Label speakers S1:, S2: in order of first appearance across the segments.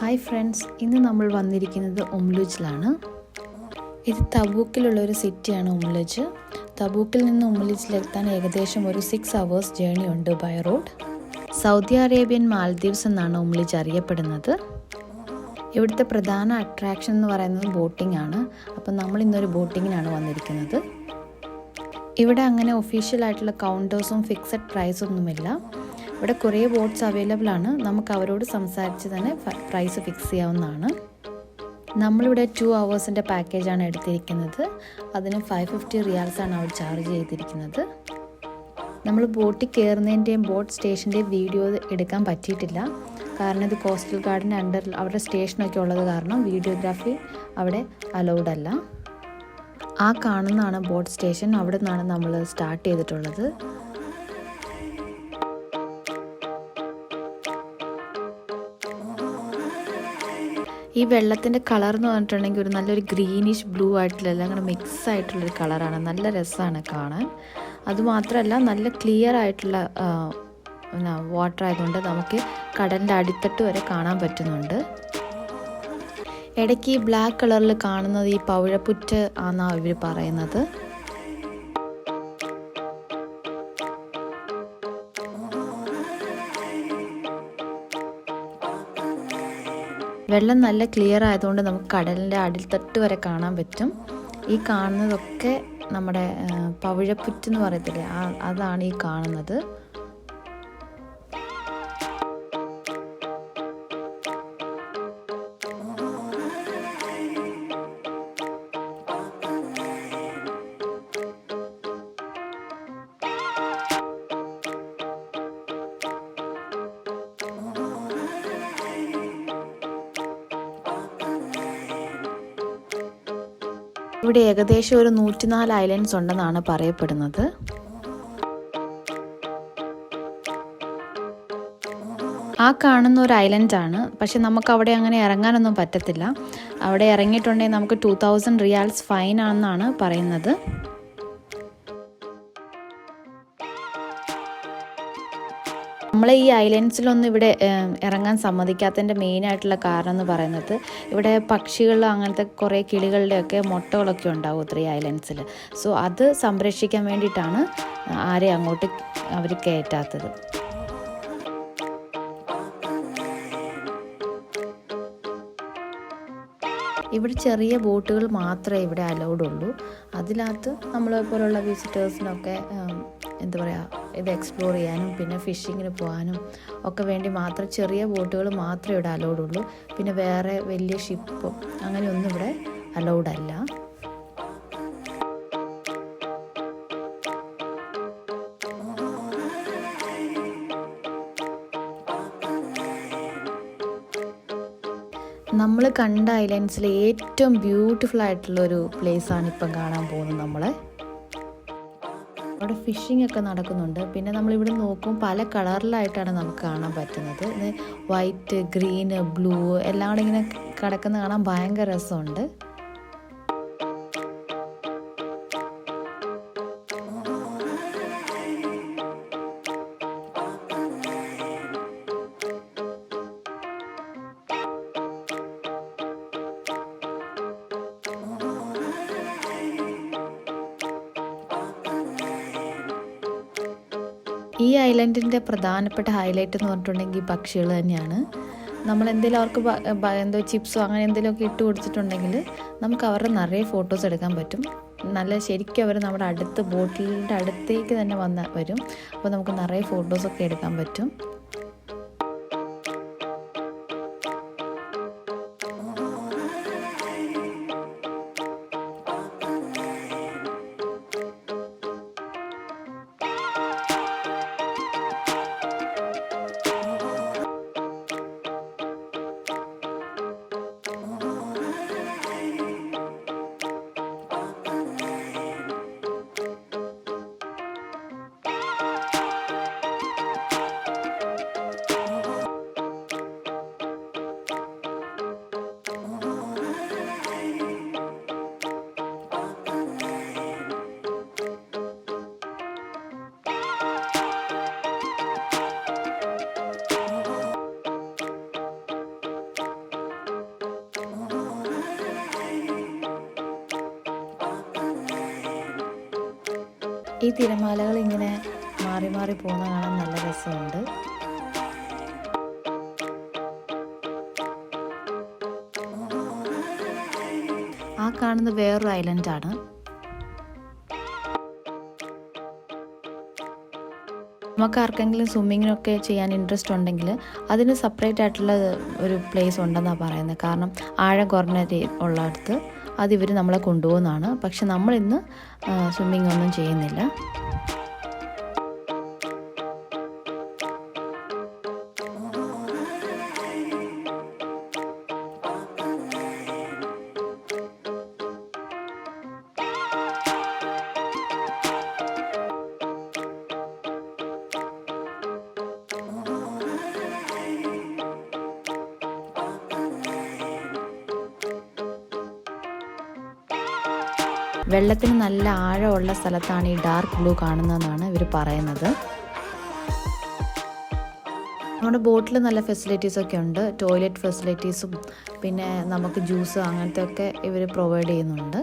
S1: Hi friends, ഇന്ന് നമ്മൾ വന്നിരിക്കുന്നത് ഉംലുജിലാണ്. ഇത് തബൂക്കിലുള്ള ഒരു സിറ്റിയാണ് ഉംലുജ്. തബൂക്കിൽ നിന്ന് ഉംലുജിലെത്താൻ ഏകദേശം ഒരു 6 hours ജേർണി ഉണ്ട് by road. Saudi Arabian Maldives എന്നാണ് ഉംലുജ് അറിയപ്പെടുന്നത്. ഇവിടുത്തെ പ്രധാന അട്രാക്ഷൻ എന്ന് പറയുന്നത് ബോട്ടിംഗ് ആണ്. അപ്പം നമ്മൾ ഇന്നൊരു ബോട്ടിങ്ങിനാണ് വന്നിരിക്കുന്നത്. ഇവിടെ അങ്ങനെ ഒഫീഷ്യലായിട്ടുള്ള കൗണ്ടേഴ്സും ഫിക്സഡ് പ്രൈസൊന്നുമില്ല. ഇവിടെ കുറേ ബോട്ട്സ് അവൈലബിൾ ആണ്. നമുക്ക് അവരോട് സംസാരിച്ച് തന്നെ പ്രൈസ് ഫിക്സ് ചെയ്യാവുന്നതാണ്. നമ്മളിവിടെ 2 hours പാക്കേജാണ് എടുത്തിരിക്കുന്നത്. അതിന് 550 റിയാൽസാണ് അവർ ചാർജ് ചെയ്തിരിക്കുന്നത്. നമ്മൾ ബോട്ടിൽ കയറുന്നതിൻ്റെയും ബോട്ട് സ്റ്റേഷൻ്റെയും വീഡിയോ എടുക്കാൻ പറ്റിയിട്ടില്ല. കാരണം ഇത് കോസ്റ്റൽ ഗാർഡിൻ്റെ അണ്ടറിൽ അവരുടെ സ്റ്റേഷനൊക്കെ ഉള്ളത് കാരണം വീഡിയോഗ്രാഫി അവിടെ അലൗഡ് അല്ല. ആ കാണുന്നതാണ് ബോട്ട് സ്റ്റേഷൻ. അവിടെ നിന്നാണ് നമ്മൾ സ്റ്റാർട്ട് ചെയ്തിട്ടുള്ളത്. ഈ വെള്ളത്തിൻ്റെ കളർ എന്ന് പറഞ്ഞിട്ടുണ്ടെങ്കിൽ ഒരു നല്ലൊരു ഗ്രീനിഷ് ബ്ലൂ ആയിട്ടുള്ള എല്ലാം കൂടെ മിക്സ് ആയിട്ടുള്ളൊരു കളറാണ്. നല്ല രസമാണ് കാണാൻ. അതുമാത്രമല്ല നല്ല ക്ലിയർ ആയിട്ടുള്ള വാട്ടർ ആയതുകൊണ്ട് നമുക്ക് കടലിൻ്റെ അടിത്തട്ട് വരെ കാണാൻ പറ്റുന്നുണ്ട്. ഇടയ്ക്ക് ഈ ബ്ലാക്ക് കളറിൽ കാണുന്നത് ഈ പവിഴപ്പുറ്റ് ആണെന്നാണ് ഇവർ പറയുന്നത്. വെള്ളം നല്ല ക്ലിയർ ആയതുകൊണ്ട് നമുക്ക് കടലിൻ്റെ അടിത്തട്ട് വരെ കാണാൻ പറ്റും. ഈ കാണുന്നതൊക്കെ നമ്മുടെ പവിഴപ്പുറ്റ് എന്ന് പറയത്തില്ലേ, അതാണ് ഈ കാണുന്നത്. ഇവിടെ ഏകദേശം ഒരു 104 ഐലൻഡ്സ് ഉണ്ടെന്നാണ് പറയപ്പെടുന്നത്. ആ കാണുന്ന ഒരു ഐലൻഡാണ്. പക്ഷെ നമുക്ക് അവിടെ അങ്ങനെ ഇറങ്ങാനൊന്നും പറ്റത്തില്ല. അവിടെ ഇറങ്ങിയിട്ടുണ്ടെങ്കിൽ നമുക്ക് 2000 റിയാൽസ് ഫൈൻ ആണെന്നാണ് പറയുന്നത്. നമ്മളെ ഈ ഐലൻഡ്സിലൊന്നും ഇവിടെ ഇറങ്ങാൻ സമ്മതിക്കാത്തതിൻ്റെ മെയിനായിട്ടുള്ള കാരണം എന്ന് പറയുന്നത് ഇവിടെ പക്ഷികൾ അങ്ങനത്തെ കുറേ കിളികളുടെയൊക്കെ മുട്ടകളൊക്കെ ഉണ്ടാവും ഇത്രയും ഐലൻഡ്സിൽ. സോ അത് സംരക്ഷിക്കാൻ വേണ്ടിയിട്ടാണ് ആരെയും അങ്ങോട്ട് അവർ കയറ്റാത്തത്. ഇവിടെ ചെറിയ ബോട്ടുകൾ മാത്രമേ ഇവിടെ അലൗഡ് ഉള്ളൂ. അതിനകത്ത് നമ്മളെ പോലുള്ള വിസിറ്റേഴ്സിനൊക്കെ എന്താ പറയുക, ഇത് എക്സ്പ്ലോർ ചെയ്യാനും പിന്നെ ഫിഷിങ്ങിന് പോകാനും ഒക്കെ വേണ്ടി മാത്രം ചെറിയ ബോട്ടുകൾ മാത്രമേ ഇവിടെ അലൗഡ് ഉള്ളൂ. പിന്നെ വേറെ വലിയ ഷിപ്പും അങ്ങനെയൊന്നും ഇവിടെ അലൗഡ് അല്ല. നമ്മൾ കണ്ട ഐലൻഡ്സിലെ ഏറ്റവും ബ്യൂട്ടിഫുൾ ആയിട്ടുള്ളൊരു പ്ലേസാണ് ഇപ്പം കാണാൻ പോകുന്നത്. നമ്മളെ അവിടെ ഫിഷിംഗ് ഒക്കെ നടക്കുന്നുണ്ട്. പിന്നെ നമ്മളിവിടെ നോക്കും പല കളറിലായിട്ടാണ് നമുക്ക് കാണാൻ പറ്റുന്നത്. വൈറ്റ്, ഗ്രീന്, ബ്ലൂ എല്ലാം കൂടെ ഇങ്ങനെ കിടക്കുന്ന കാണാൻ ഭയങ്കര രസമുണ്ട്. ഈ ഐലൻഡിൻ്റെ പ്രധാനപ്പെട്ട ഹൈലൈറ്റ് എന്ന് പറഞ്ഞിട്ടുണ്ടെങ്കിൽ പക്ഷികൾ തന്നെയാണ്. നമ്മൾ എന്തെങ്കിലും അവർക്ക് എന്തോ ചിപ്സോ അങ്ങനെ എന്തെങ്കിലുമൊക്കെ ഇട്ട് കൊടുത്തിട്ടുണ്ടെങ്കിൽ നമുക്ക് അവരുടെ നിറയെ ഫോട്ടോസ് എടുക്കാൻ പറ്റും. നല്ല ശരിക്കും അവർ നമ്മുടെ അടുത്ത് ബോട്ടിലിൻ്റെ അടുത്തേക്ക് തന്നെ വരും. അപ്പോൾ നമുക്ക് നിറയെ ഫോട്ടോസൊക്കെ എടുക്കാൻ പറ്റും. ഈ തിരമാലകൾ ഇങ്ങനെ മാറി മാറി പോകുന്ന കാണാൻ നല്ല രസമുണ്ട്. ആ കാണുന്ന വേറൊരു ഐലൻഡാണ്. നമുക്ക് ആർക്കെങ്കിലും സ്വിമ്മിങ്ങിനൊക്കെ ചെയ്യാൻ ഇൻട്രസ്റ്റ് ഉണ്ടെങ്കിൽ അതിന് സെപ്പറേറ്റ് ആയിട്ടുള്ള ഒരു പ്ലേസ് ഉണ്ടെന്നാണ് പറയുന്നത്. കാരണം ആഴം കുറഞ്ഞ ഉള്ളിടത്ത് അതിവർ നമ്മളെ കൊണ്ടുപോകുന്നതാണ്. പക്ഷെ നമ്മളിന്ന് സ്വിമ്മിങ് ഒന്നും ചെയ്യുന്നില്ല. വെള്ളത്തിന് നല്ല ആഴമുള്ള സ്ഥലത്താണ് ഈ ഡാർക്ക് ബ്ലൂ കാണുന്നതെന്നാണ് ഇവർ പറയുന്നത്. നമ്മുടെ ബോട്ടിൽ നല്ല ഫെസിലിറ്റീസൊക്കെ ഉണ്ട്. ടോയ്ലറ്റ് ഫെസിലിറ്റീസും പിന്നെ നമുക്ക് ജ്യൂസ് അങ്ങനത്തെ ഒക്കെ ഇവർ പ്രൊവൈഡ് ചെയ്യുന്നുണ്ട്.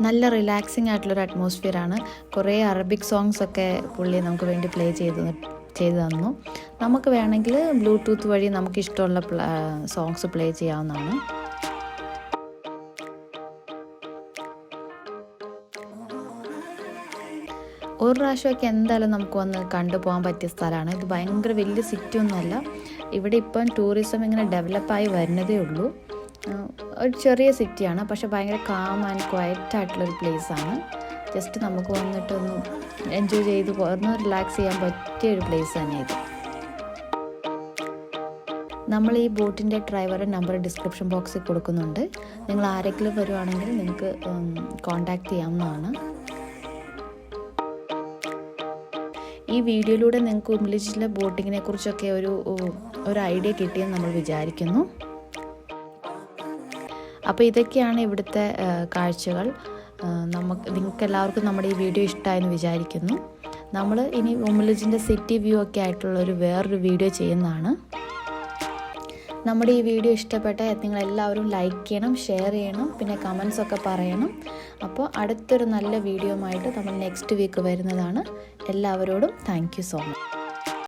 S1: നല്ല റിലാക്സിങ് ആയിട്ടുള്ളൊരു അറ്റ്മോസ്ഫിയറാണ്. കുറേ അറബിക് സോങ്സ് ഒക്കെ പുള്ളി നമുക്ക് വേണ്ടി പ്ലേ ചെയ്ത് തന്നു. നമുക്ക് വേണമെങ്കിൽ ബ്ലൂടൂത്ത് വഴി നമുക്ക് ഇഷ്ടമുള്ള സോങ്സ് പ്ലേ ചെയ്യാവുന്നതാണ്. ഒരു പ്രാവശ്യമൊക്കെ എന്തായാലും നമുക്ക് വന്ന് കണ്ടുപോകാൻ പറ്റിയ സ്ഥലമാണ്. ഇത് ഭയങ്കര വലിയ സിറ്റി ഒന്നുമല്ല. ഇവിടെ ഇപ്പം ടൂറിസം ഇങ്ങനെ ഡെവലപ്പായി വരുന്നതേ ഉള്ളൂ. ഒരു ചെറിയ സിറ്റിയാണ്, പക്ഷെ ഭയങ്കര കാം ആൻഡ് ക്വയറ്റ് ആയിട്ടുള്ളൊരു പ്ലേസാണ്. ജസ്റ്റ് നമുക്ക് വന്നിട്ടൊന്ന് എൻജോയ് ചെയ്ത് ഒന്ന് റിലാക്സ് ചെയ്യാൻ പറ്റിയ ഒരു പ്ലേസ് തന്നെ ഇത്. നമ്മൾ ഈ ബോട്ടിൻ്റെ ഡ്രൈവറുടെ നമ്പർ ഡിസ്ക്രിപ്ഷൻ ബോക്സിൽ കൊടുക്കുന്നുണ്ട്. നിങ്ങൾ ആരെങ്കിലും വരുവാണെങ്കിൽ നിങ്ങൾക്ക് കോൺടാക്റ്റ് ചെയ്യാവുന്നതാണ്. ഈ വീഡിയോയിലൂടെ നിങ്ങൾക്ക് ഉംലുജിലെ ബോട്ടിങ്ങിനെ കുറിച്ചൊക്കെ ഒരു ഐഡിയ കിട്ടിയെന്ന് നമ്മൾ വിചാരിക്കുന്നു. അപ്പോൾ ഇതൊക്കെയാണ് ഇവിടുത്തെ കാഴ്ചകൾ. നിങ്ങൾക്ക് എല്ലാവർക്കും നമ്മുടെ ഈ വീഡിയോ ഇഷ്ടമായെന്ന് വിചാരിക്കുന്നു. നമ്മൾ ഇനി ഉംലുജിൻ്റെ സിറ്റി വ്യൂ ഒക്കെ ആയിട്ടുള്ളൊരു വേറൊരു വീഡിയോ ചെയ്യുന്നതാണ്. നമ്മുടെ ഈ വീഡിയോ ഇഷ്ടപ്പെട്ട നിങ്ങളെല്ലാവരും ലൈക്ക് ചെയ്യണം, ഷെയർ ചെയ്യണം, പിന്നെ കമൻസൊക്കെ പറയണം. അപ്പോൾ അടുത്തൊരു നല്ല വീഡിയോ ആയിട്ട് നമ്മൾ നെക്സ്റ്റ് വീക്ക് വരുന്നതാണ്. എല്ലാവരോടും താങ്ക് യു സോ മച്ച്.